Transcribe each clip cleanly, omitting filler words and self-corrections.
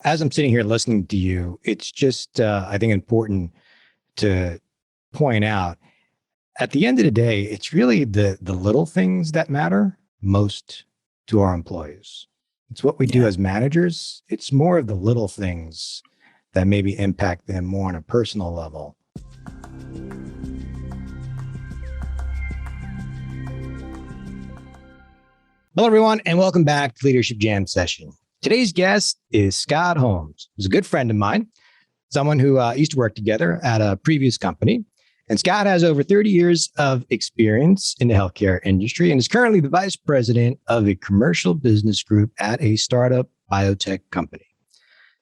As I'm sitting here listening to you, it's just, I think, important to point out at the end of the day, it's really the little things that matter most to our employees. It's what we do Yeah. as managers. It's more of the little things that maybe impact them more on a personal level. Hello, everyone, and welcome back to Leadership Jam Session. Today's guest is Scott Holmes, who's a good friend of mine, someone who used to work together at a previous company. And Scott has over 30 years of experience in the healthcare industry and is currently the vice president of a commercial business group at a startup biotech company.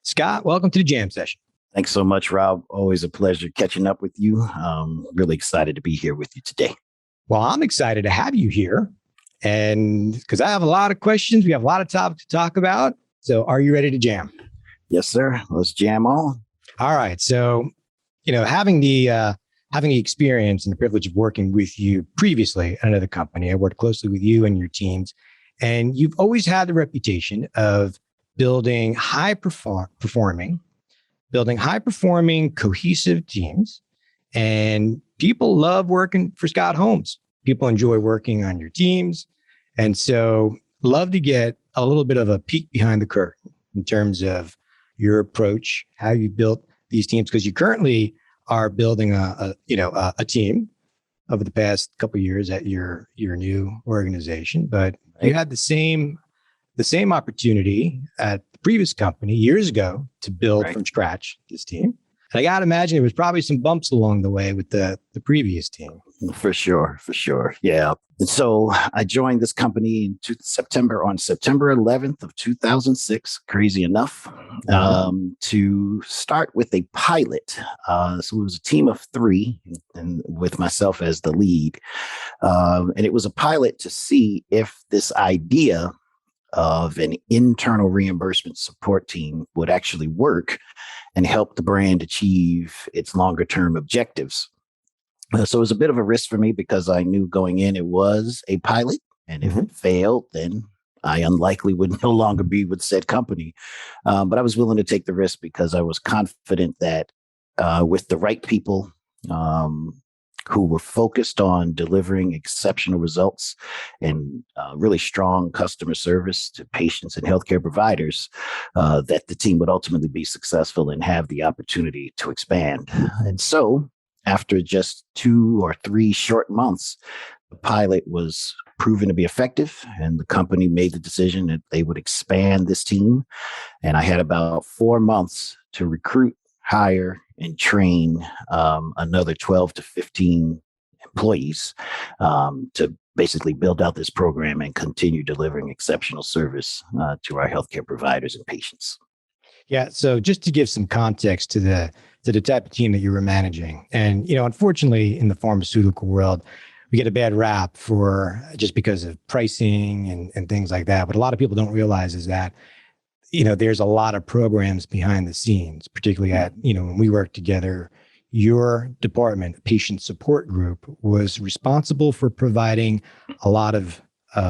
Scott, welcome to the Jam Session. Thanks so much, Rob. Always a pleasure catching up with you. Really excited to be here with you today. Well, I'm excited to have you here. And because I have a lot of questions, we have a lot of topics to talk about. So are you ready to jam? Yes, sir. Let's jam on. All right. So, having the experience and the privilege of working with you previously at another company, I worked closely with you and your teams, and you've always had the reputation of building high-performing, cohesive teams. And people love working for Scott Holmes. People enjoy working on your teams. And so love to get a little bit of a peek behind the curtain in terms of your approach, how you built these teams, because you currently are building a team over the past couple of years at your new organization. But you had the same opportunity at the previous company years ago to build from scratch this team. And I got to imagine there was probably some bumps along the way with the previous team. For sure. Yeah. And so I joined this company on September 11th of 2006, crazy enough, to start with a pilot. So it was a team of 3 and with myself as the lead. And it was a pilot to see if this idea of an internal reimbursement support team would actually work and help the brand achieve its longer term objectives. So it was a bit of a risk for me because I knew going in it was a pilot. And if it failed, then I unlikely would no longer be with said company. But I was willing to take the risk because I was confident that with the right people who were focused on delivering exceptional results and really strong customer service to patients and healthcare providers, that the team would ultimately be successful and have the opportunity to expand. And so after just 2 or 3 short months, the pilot was proven to be effective, and the company made the decision that they would expand this team. And I had about 4 months to recruit, hire, and train another 12 to 15 employees to basically build out this program and continue delivering exceptional service to our healthcare providers and patients. Yeah. So just to give some context to the type of team that you were managing, and unfortunately, in the pharmaceutical world, we get a bad rap for just because of pricing and things like that. But a lot of people don't realize is that there's a lot of programs behind the scenes, particularly at when we worked together. Your department, patient support group, was responsible for providing a lot of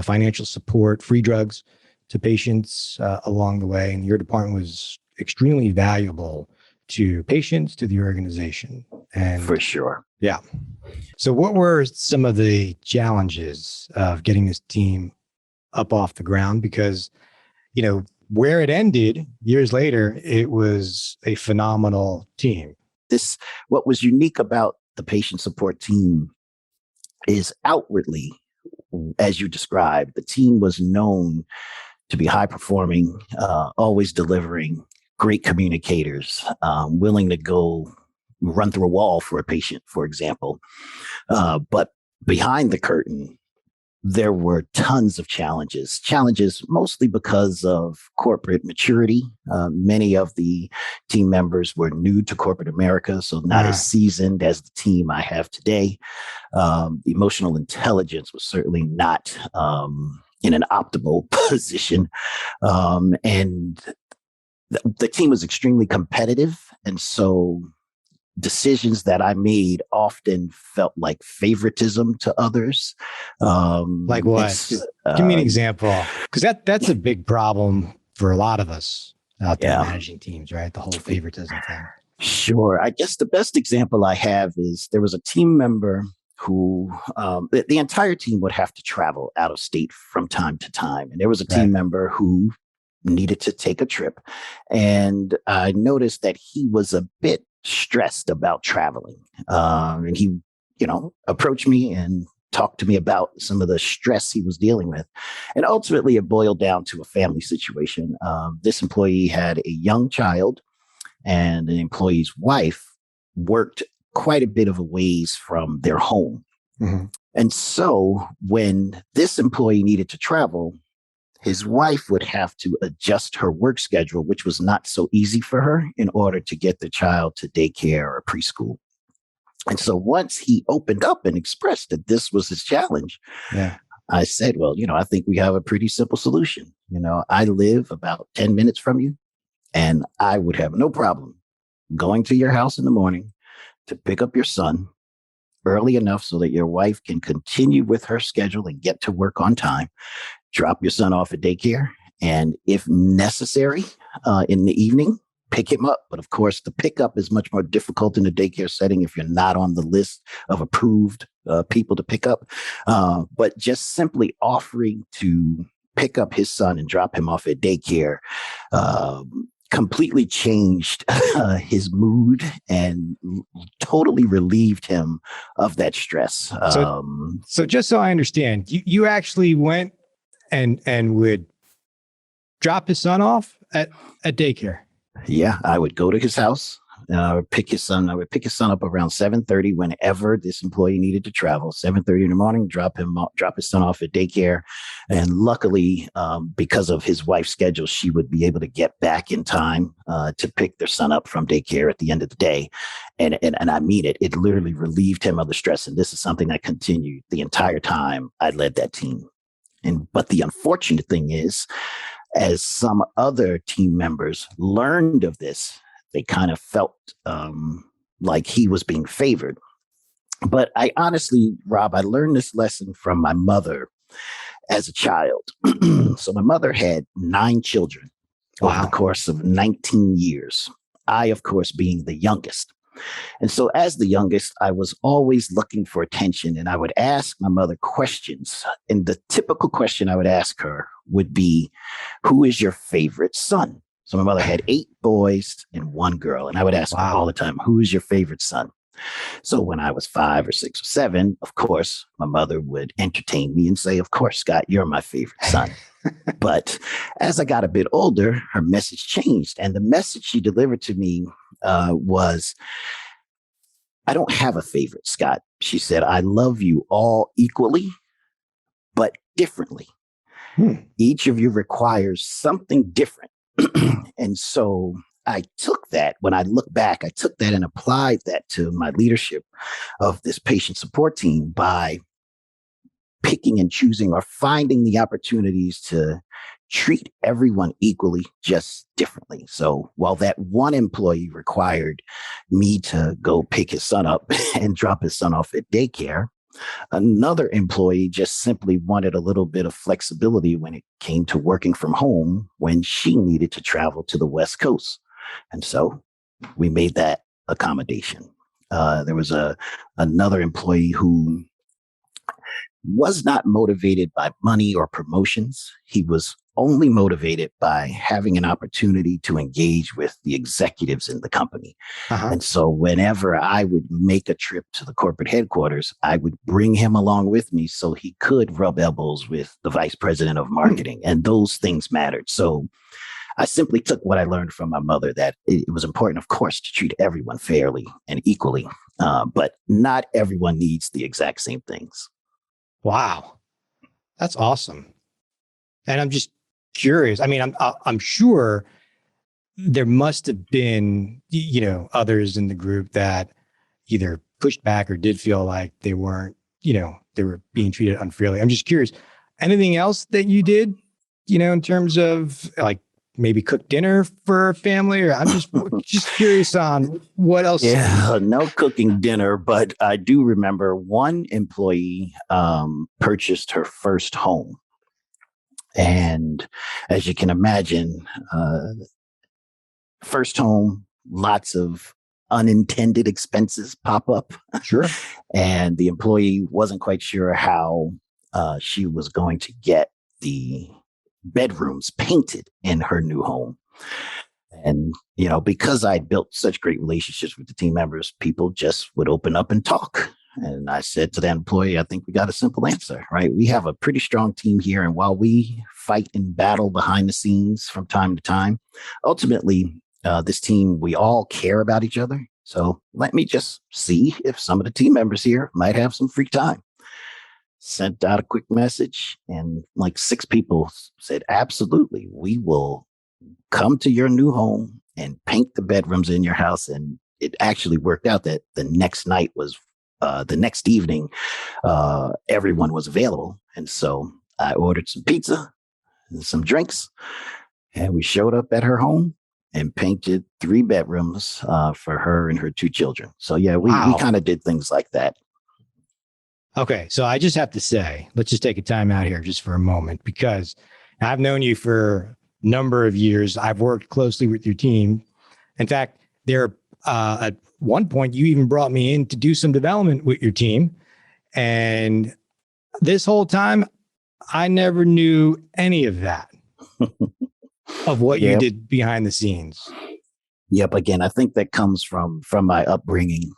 financial support, free drugs to patients along the way, and your department was extremely valuable to patients, to the organization. And for sure. Yeah. So what were some of the challenges of getting this team up off the ground? Because, where it ended years later, it was a phenomenal team. What was unique about the patient support team is outwardly, as you described, the team was known to be high performing, always delivering, great communicators, willing to go run through a wall for a patient, for example. But behind the curtain, there were tons of challenges mostly because of corporate maturity. Many of the team members were new to corporate America, so not as seasoned as the team I have today. Emotional intelligence was certainly not in an optimal position. And the team was extremely competitive. And so decisions that I made often felt like favoritism to others. Like what? Give me an example, because that's a big problem for a lot of us. out there Yeah. managing teams, right? The whole favoritism thing. Sure. I guess the best example I have is there was a team member who the entire team would have to travel out of state from time to time. And there was a team Right. member who needed to take a trip. And I noticed that he was a bit stressed about traveling. And he, approached me and talked to me about some of the stress he was dealing with. And ultimately, it boiled down to a family situation. This employee had a young child, and an employee's wife worked quite a bit of a ways from their home. Mm-hmm. And so when this employee needed to travel, his wife would have to adjust her work schedule, which was not so easy for her, in order to get the child to daycare or preschool. And so once he opened up and expressed that this was his challenge, Yeah. I said, well, I think we have a pretty simple solution. I live about 10 minutes from you, and I would have no problem going to your house in the morning to pick up your son early enough so that your wife can continue with her schedule and get to work on time, drop your son off at daycare, and if necessary, in the evening, pick him up. But of course, the pickup is much more difficult in the daycare setting if you're not on the list of approved people to pick up. But just simply offering to pick up his son and drop him off at daycare completely changed his mood and totally relieved him of that stress. So just so I understand, you actually went and would drop his son off at daycare. Yeah, I would go to his house. I would pick his son up around 7:30 whenever this employee needed to travel. 7:30 in the morning, drop his son off at daycare. And luckily, because of his wife's schedule, she would be able to get back in time to pick their son up from daycare at the end of the day. And I mean it. It literally relieved him of the stress. And this is something that continued the entire time I led that team. But the unfortunate thing is, as some other team members learned of this, they kind of felt like he was being favored. But I honestly, Rob, I learned this lesson from my mother as a child. So my mother had 9 children over the course of 19 years. I, of course, being the youngest. And so as the youngest, I was always looking for attention, and I would ask my mother questions. And the typical question I would ask her would be, who is your favorite son? So my mother had 8 boys and 1 girl. And I would ask her all the time, who is your favorite son? So when I was 5 or 6 or 7, of course, my mother would entertain me and say, of course, Scott, you're my favorite son. But as I got a bit older, her message changed. And the message she delivered to me was, I don't have a favorite, Scott. She said, I love you all equally, but differently. Each of you requires something different. And so I took that, when I look back, I took that and applied that to my leadership of this patient support team by picking and choosing or finding the opportunities to treat everyone equally, just differently. So while that one employee required me to go pick his son up and drop his son off at daycare, another employee just simply wanted a little bit of flexibility when it came to working from home when she needed to travel to the West Coast. And so we made that accommodation. There was another employee who was not motivated by money or promotions. He was only motivated by having an opportunity to engage with the executives in the company. And so whenever I would make a trip to the corporate headquarters, I would bring him along with me so he could rub elbows with the vice president of marketing. And those things mattered. So I simply took what I learned from my mother, that it was important, of course, to treat everyone fairly and equally, but not everyone needs the exact same things. Wow. That's awesome. And I'm just curious. I mean, I'm sure there must have been, others in the group that either pushed back or did feel like they weren't, they were being treated unfairly. I'm just curious, anything else that you did, in terms of like maybe cook dinner for a family, or I'm just curious on what else. Yeah, no cooking dinner, but I do remember one employee purchased her first home. And as you can imagine, first home, lots of unintended expenses pop up. Sure. And the employee wasn't quite sure how she was going to get the bedrooms painted in her new home. And, because I built such great relationships with the team members, people just would open up and talk. And I said to that employee, I think we got a simple answer, right? We have a pretty strong team here. And while we fight and battle behind the scenes from time to time, ultimately, this team, we all care about each other. So let me just see if some of the team members here might have some free time. Sent out a quick message, and like 6 people said, absolutely, we will come to your new home and paint the bedrooms in your house. And it actually worked out that the next night was the next evening, everyone was available. And so I ordered some pizza and some drinks, and we showed up at her home and painted 3 bedrooms for her and her 2 children. So yeah, we kind of did things like that. Okay. So I just have to say, let's just take a time out here just for a moment, because I've known you for a number of years. I've worked closely with your team. In fact, at one point, you even brought me in to do some development with your team. And this whole time, I never knew any of that, of what you did behind the scenes. Yep. Again, I think that comes from my upbringing.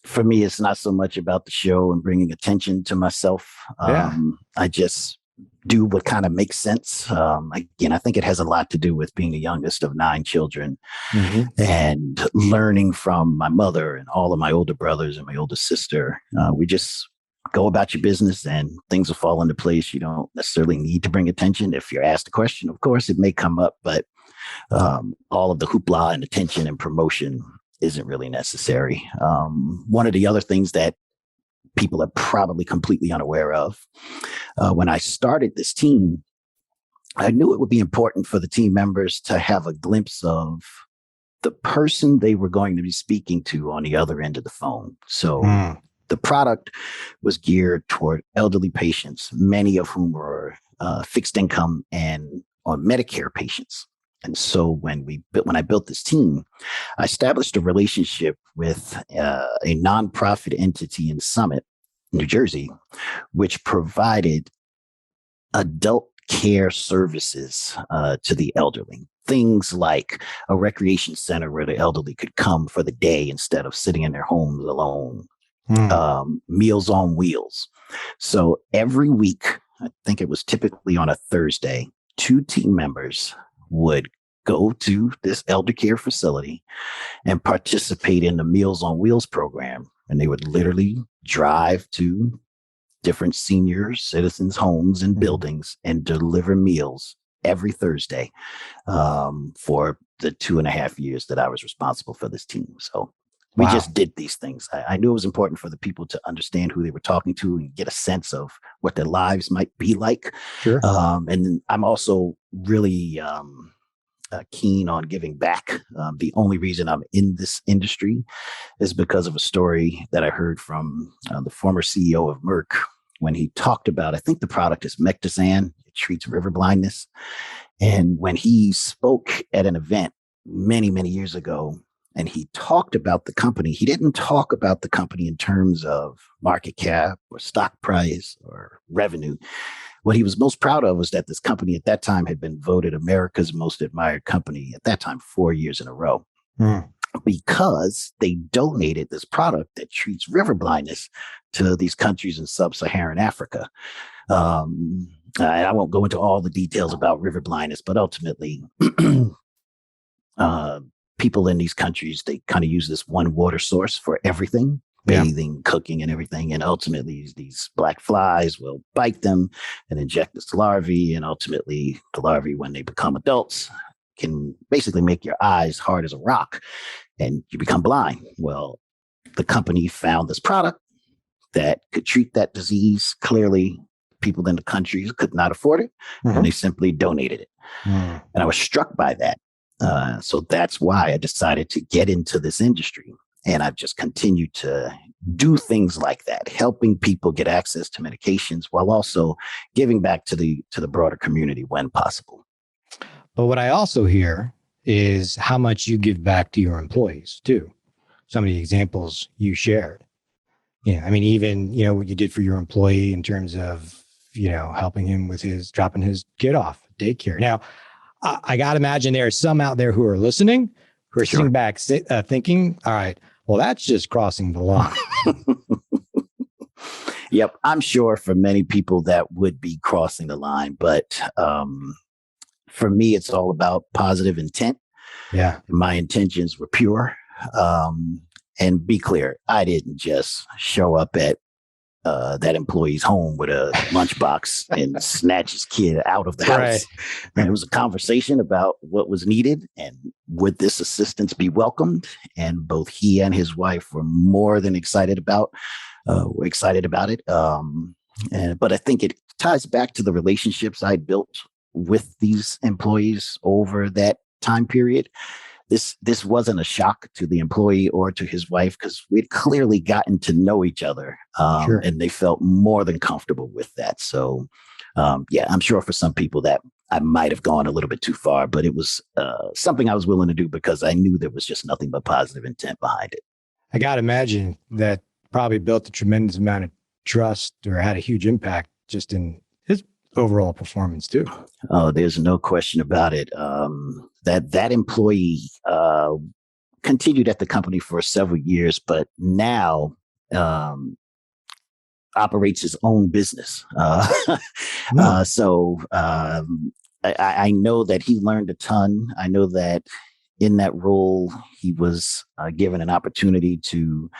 For me, it's not so much about the show and bringing attention to myself. I just do what kind of makes sense. Again, I think it has a lot to do with being the youngest of 9 children and learning from my mother and all of my older brothers and my older sister. We just go about your business and things will fall into place. You don't necessarily need to bring attention. If you're asked a question, of course, it may come up, but all of the hoopla and attention and promotion isn't really necessary. One of the other things that people are probably completely unaware of, when I started this team, I knew it would be important for the team members to have a glimpse of the person they were going to be speaking to on the other end of the phone. So the product was geared toward elderly patients, many of whom were fixed income and on Medicare patients. And so when I built this team, I established a relationship with a nonprofit entity in Summit, New Jersey, which provided adult care services to the elderly. Things like a recreation center where the elderly could come for the day instead of sitting in their homes alone. Meals on Wheels. So every week, I think it was typically on a Thursday, 2 team members would go to this elder care facility and participate in the Meals on Wheels program. And they would literally drive to different senior citizens' homes and buildings and deliver meals every Thursday for the 2.5 years that I was responsible for this team. So we just did these things. I knew it was important for the people to understand who they were talking to and get a sense of what their lives might be like. Sure. And I'm also really keen on giving back. The only reason I'm in this industry is because of a story that I heard from the former CEO of Merck when he talked about, I think the product is Mectizan. It treats river blindness. And when he spoke at an event many, many years ago, and he talked about the company, he didn't talk about the company in terms of market cap or stock price or revenue. What he was most proud of was that this company at that time had been voted America's most admired company at that time 4 years in a row. Because they donated this product that treats river blindness to these countries in sub-Saharan Africa. And I won't go into all the details about river blindness, but ultimately, people in these countries, they kind of use this one water source for everything. Bathing, cooking, and everything. And ultimately, these black flies will bite them and inject this larvae. And ultimately, the larvae, when they become adults, can basically make your eyes hard as a rock and you become blind. Well, the company found this product that could treat that disease. Clearly, people in the country could not afford it, and they simply donated it. And I was struck by that. So that's why I decided to get into this industry. And I've just continued to do things like that, helping people get access to medications while also giving back to the broader community when possible. But what I also hear is how much you give back to your employees too. Some of the examples you shared. Yeah. I mean, even, what you did for your employee in terms of, helping him with dropping his kid off at daycare. Now, I got to imagine there are some out there who are listening, who are Sure. sitting back thinking, all right, well, that's just crossing the line. Yep. I'm sure for many people that would be crossing the line, but for me, it's all about positive intent. Yeah. My intentions were pure. And be clear, I didn't just show up at that employee's home with a lunchbox and snatch his kid out of the house. And it was a conversation about what was needed and would this assistance be welcomed. And both he and his wife were more than excited about it. But I think it ties back to the relationships I built with these employees over that time period. This wasn't a shock to the employee or to his wife because we'd clearly gotten to know each other, and they felt more than comfortable with that. So, I'm sure for some people that I might have gone a little bit too far, but it was something I was willing to do because I knew there was just nothing but positive intent behind it. I got to imagine that probably built a tremendous amount of trust or had a huge impact just in his overall performance too. Oh, there's no question about it. That employee continued at the company for several years, but now operates his own business. So I know that he learned a ton. I know that in that role, he was given an opportunity to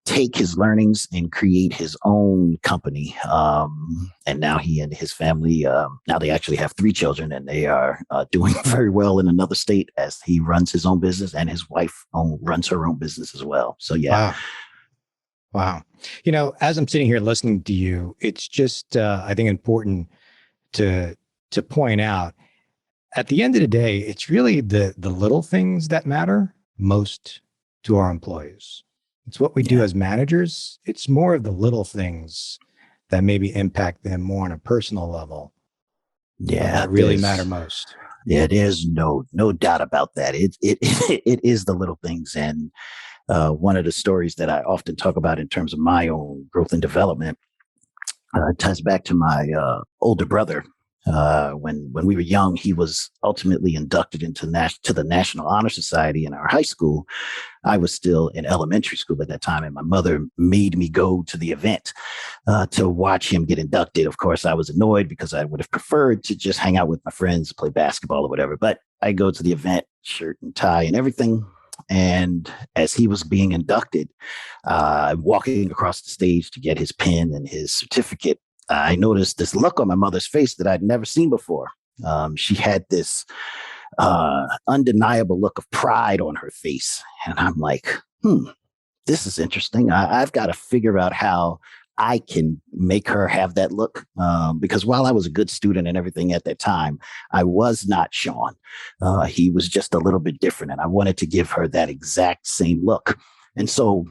take his learnings and create his own company. And now he and his family, now they actually have 3 children and they are doing very well in another state as he runs his own business and his wife runs her own business as well. So, yeah. Wow. As I'm sitting here listening to you, it's just, I think important to point out at the end of the day, it's really the little things that matter most to our employees. It's what we do as managers. It's more of the little things that maybe impact them more on a personal level. That really matter most. Yeah, there's no doubt about that. It is the little things. And one of the stories that I often talk about in terms of my own growth and development ties back to my older brother. When we were young, he was ultimately inducted into the National Honor Society in our high school. I was still in elementary school at that time, and my mother made me go to the event to watch him get inducted. Of course, I was annoyed because I would have preferred to just hang out with my friends, play basketball or whatever. But I go to the event, shirt and tie and everything. And as he was being inducted, walking across the stage to get his pin and his certificate, I noticed this look on my mother's face that I'd never seen before. She had this undeniable look of pride on her face. And I'm like, this is interesting. I've got to figure out how I can make her have that look. Because while I was a good student and everything at that time, I was not Sean. He was just a little bit different. And I wanted to give her that exact same look. And so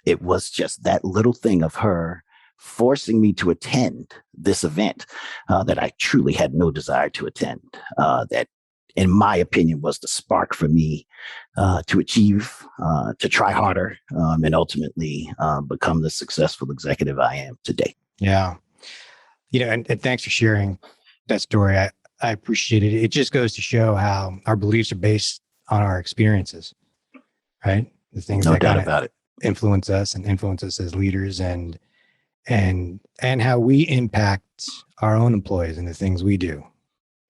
it was just that little thing of her forcing me to attend this event that I truly had no desire to attend, that in my opinion was the spark for me to achieve, to try harder, and ultimately become the successful executive I am today. Yeah. And thanks for sharing that story. I appreciate it. It just goes to show how our beliefs are based on our experiences, right? The things No that doubt about it. influence us and influence us as leaders and how we impact our own employees and the things we do.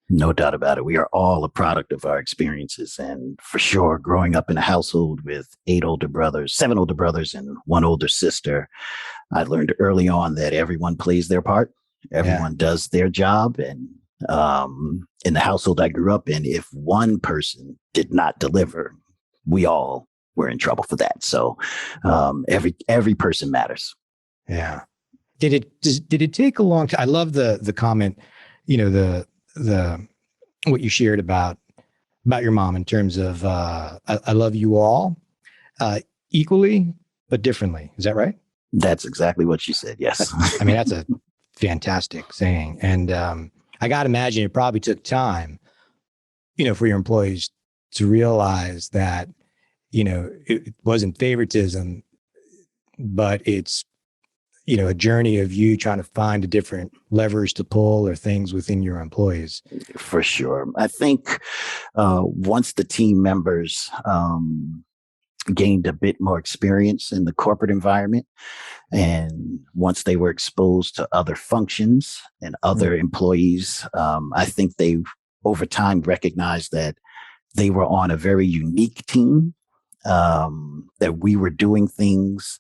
No doubt about it. We are all a product of our experiences. And for sure, growing up in a household with 7 older brothers and 1 older sister, I learned early on that everyone plays their part. Everyone does their job. And in the household I grew up in, if one person did not deliver, we all were in trouble for that. So every person matters. Yeah. Did it take a long time? I love the comment, the what you shared about your mom in terms of I love you all equally but differently. Is that right? That's exactly what she said. Yes. I mean, that's a fantastic saying, and I got to imagine it probably took time, for your employees to realize that, it wasn't favoritism, but it's, a journey of you trying to find the different levers to pull or things within your employees. For sure. I think once the team members gained a bit more experience in the corporate environment, and once they were exposed to other functions and other employees, I think they over time recognized that they were on a very unique team, that we were doing things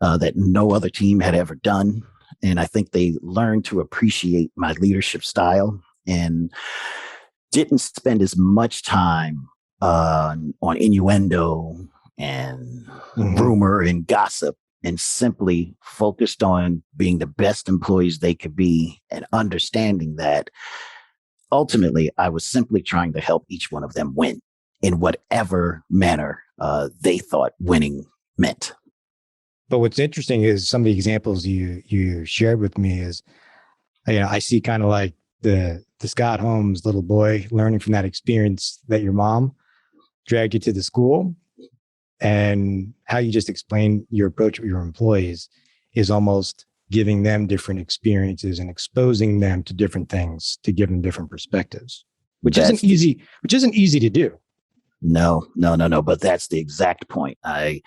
that no other team had ever done. And I think they learned to appreciate my leadership style and didn't spend as much time on innuendo and rumor and gossip, and simply focused on being the best employees they could be, and understanding that ultimately I was simply trying to help each one of them win in whatever manner they thought winning meant. But what's interesting is some of the examples you shared with me is, I see kind of like the Scott Holmes little boy learning from that experience that your mom dragged you to the school, and how you just explain your approach with your employees is almost giving them different experiences and exposing them to different things to give them different perspectives, which isn't easy to do. No. But that's the exact point. I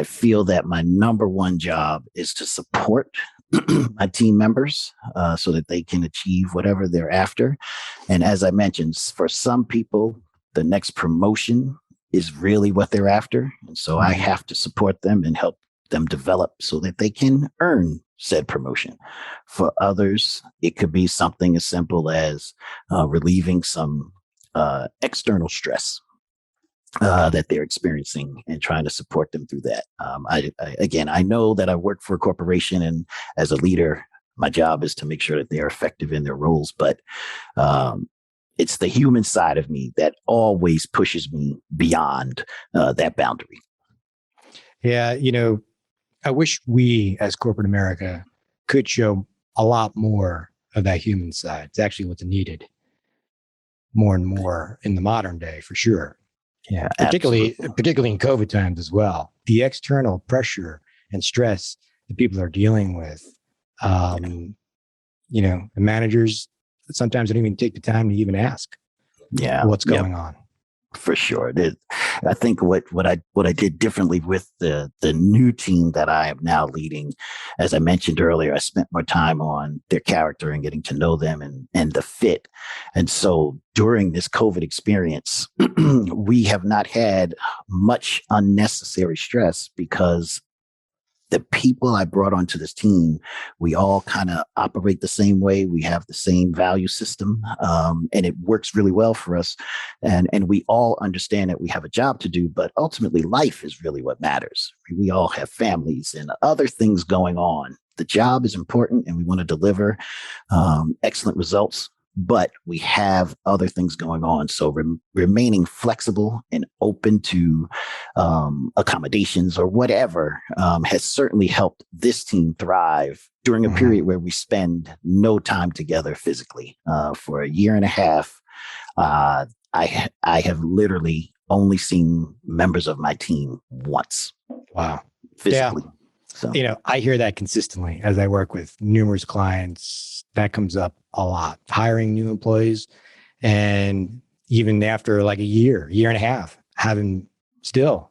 feel that my number one job is to support my team members so that they can achieve whatever they're after. And as I mentioned, for some people, the next promotion is really what they're after. And so I have to support them and help them develop so that they can earn said promotion. For others, it could be something as simple as relieving some external stress that they're experiencing, and trying to support them through that. I know that I work for a corporation, and as a leader, my job is to make sure that they are effective in their roles. But it's the human side of me that always pushes me beyond that boundary. Yeah. I wish we as corporate America could show a lot more of that human side. It's actually what's needed more and more in the modern day, for sure. Yeah, particularly in COVID times as well. The external pressure and stress that people are dealing with, the managers sometimes don't even take the time to even ask what's going on. For sure. I think what I did differently with the new team that I am now leading, as I mentioned earlier, I spent more time on their character and getting to know them and the fit. And so during this COVID experience, we have not had much unnecessary stress, because the people I brought onto this team, we all kind of operate the same way. We have the same value system, and it works really well for us. And we all understand that we have a job to do, but ultimately life is really what matters. We all have families and other things going on. The job is important, and we want to deliver excellent results, but we have other things going on. So remaining flexible and open to accommodations or whatever has certainly helped this team thrive during a period where we spend no time together physically. For a year and a half, I have literally only seen members of my team once. Wow. Physically. Yeah. So, I hear that consistently as I work with numerous clients. That comes up a lot, hiring new employees. And even after like a year and a half, haven't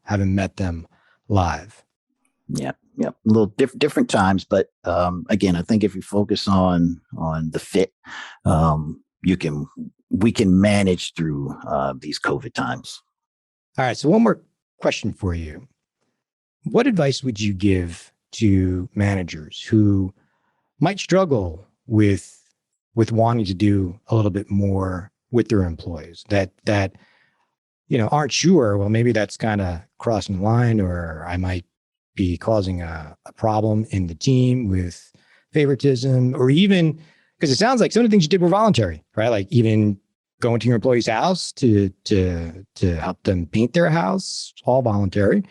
met them live. Yeah. A little different times. But again, I think if you focus on the fit, we can manage through these COVID times. All right. So one more question for you. What advice would you give to managers who might struggle with wanting to do a little bit more with their employees, that aren't sure, well, maybe that's kind of crossing the line, or I might be causing a problem in the team with favoritism, or even, because it sounds like some of the things you did were voluntary, right? Like even going to your employee's house to help them paint their house, all voluntary.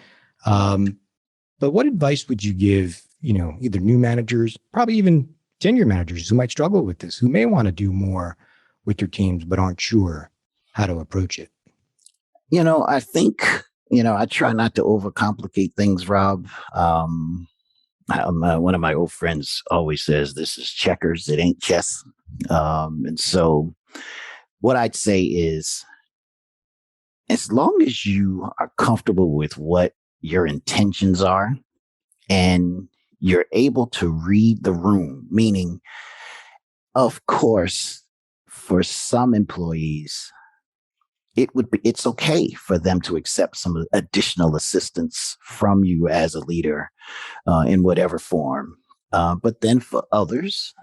But what advice would you give, either new managers, probably even tenure managers who might struggle with this, who may want to do more with their teams, but aren't sure how to approach it? I think, I try not to overcomplicate things, Rob. One of my old friends always says, this is checkers, it ain't chess. And so what I'd say is, as long as you are comfortable with what your intentions are and you're able to read the room, meaning, of course, for some employees, it's okay for them to accept some additional assistance from you as a leader in whatever form. But then for others,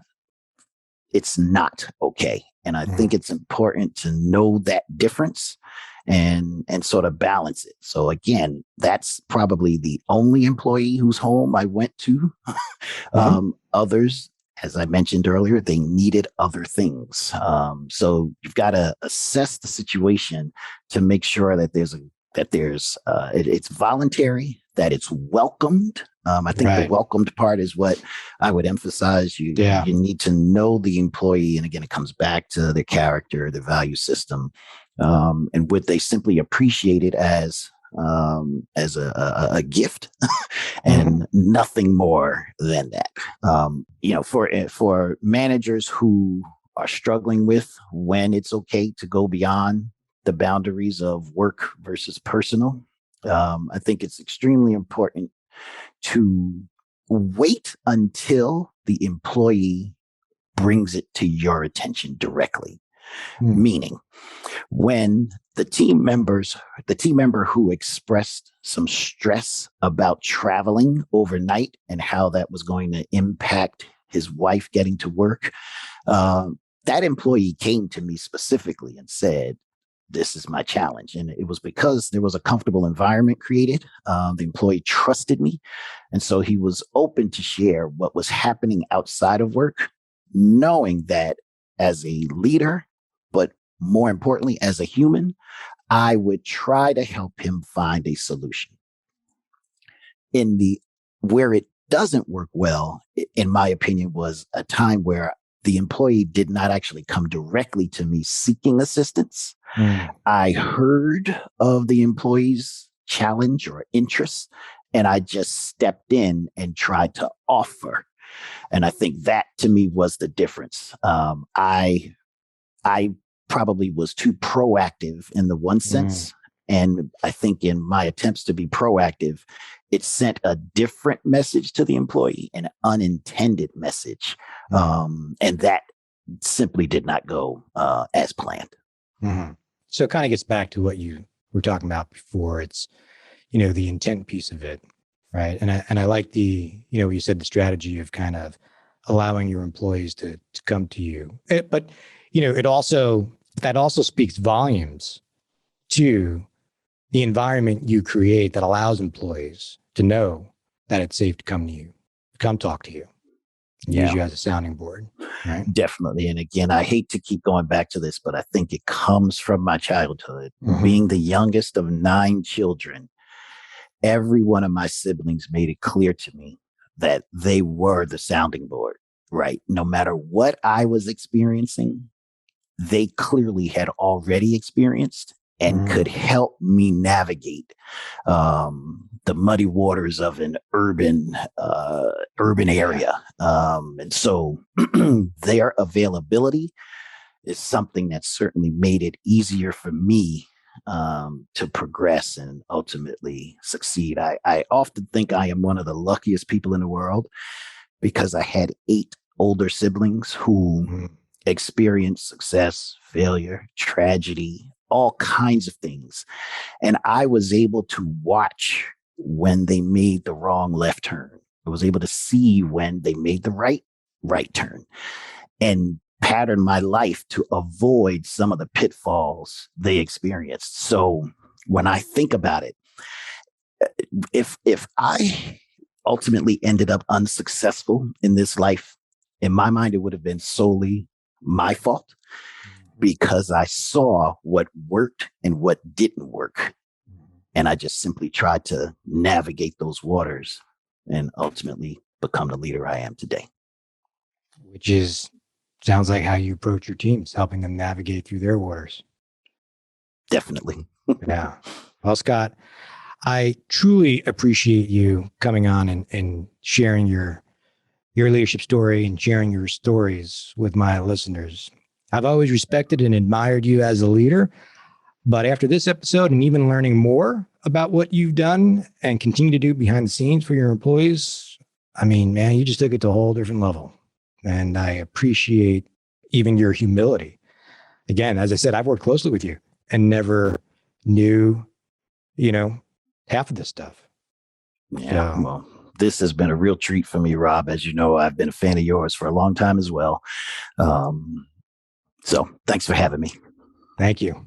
it's not okay. And I think it's important to know that difference and sort of balance it. So again, that's probably the only employee whose home I went to. Others, as I mentioned earlier, they needed other things. So you've got to assess the situation to make sure that it's voluntary, that it's welcomed. I think the welcomed part is what I would emphasize. You need to know the employee, and again, it comes back to their character, their value system, and would they simply appreciate it as a gift and nothing more than that. For managers who are struggling with when it's okay to go beyond the boundaries of work versus personal, I think it's extremely important to wait until the employee brings it to your attention directly. Meaning, when the team member who expressed some stress about traveling overnight and how that was going to impact his wife getting to work, that employee came to me specifically and said, this is my challenge. And it was because there was a comfortable environment created. The employee trusted me. And so he was open to share what was happening outside of work, knowing that as a leader, but more importantly, as a human, I would try to help him find a solution. Where it doesn't work well, in my opinion, was a time where the employee did not actually come directly to me seeking assistance. I heard of the employee's challenge or interest, and I just stepped in and tried to offer. And I think that to me was the difference. I probably was too proactive in the one sense. And I think in my attempts to be proactive, it sent a different message to the employee, an unintended message. And that simply did not go as planned. So it kind of gets back to what you were talking about before. It's, the intent piece of it, right? And I like you said the strategy of kind of allowing your employees to come to you. But, that also speaks volumes to the environment you create that allows employees to know that it's safe to come to you, come talk to you, use you as a sounding board. Right? Definitely. And again, I hate to keep going back to this, but I think it comes from my childhood. Being the youngest of 9 children, every one of my siblings made it clear to me that they were the sounding board, right? No matter what I was experiencing, they clearly had already experienced and could help me navigate the muddy waters of an urban area. And so their availability is something that certainly made it easier for me to progress and ultimately succeed. I often think I am one of the luckiest people in the world because I had 8 older siblings who experienced success, failure, tragedy, all kinds of things. And I was able to watch when they made the wrong left turn. I was able to see when they made the right turn and pattern my life to avoid some of the pitfalls they experienced. So when I think about it, if I ultimately ended up unsuccessful in this life, in my mind, it would have been solely my fault because I saw what worked and what didn't work. And I just simply tried to navigate those waters and ultimately become the leader I am today. Which sounds like how you approach your teams, helping them navigate through their waters. Definitely. Yeah. Well, Scott, I truly appreciate you coming on and sharing your leadership story and sharing your stories with my listeners. I've always respected and admired you as a leader, but after this episode and even learning more about what you've done and continue to do behind the scenes for your employees, I mean, man, you just took it to a whole different level. And I appreciate even your humility. Again, as I said, I've worked closely with you and never knew, you know, half of this stuff. Yeah, So well, this has been a real treat for me, Rob. As you know, I've been a fan of yours for a long time as well. So thanks for having me. thank you.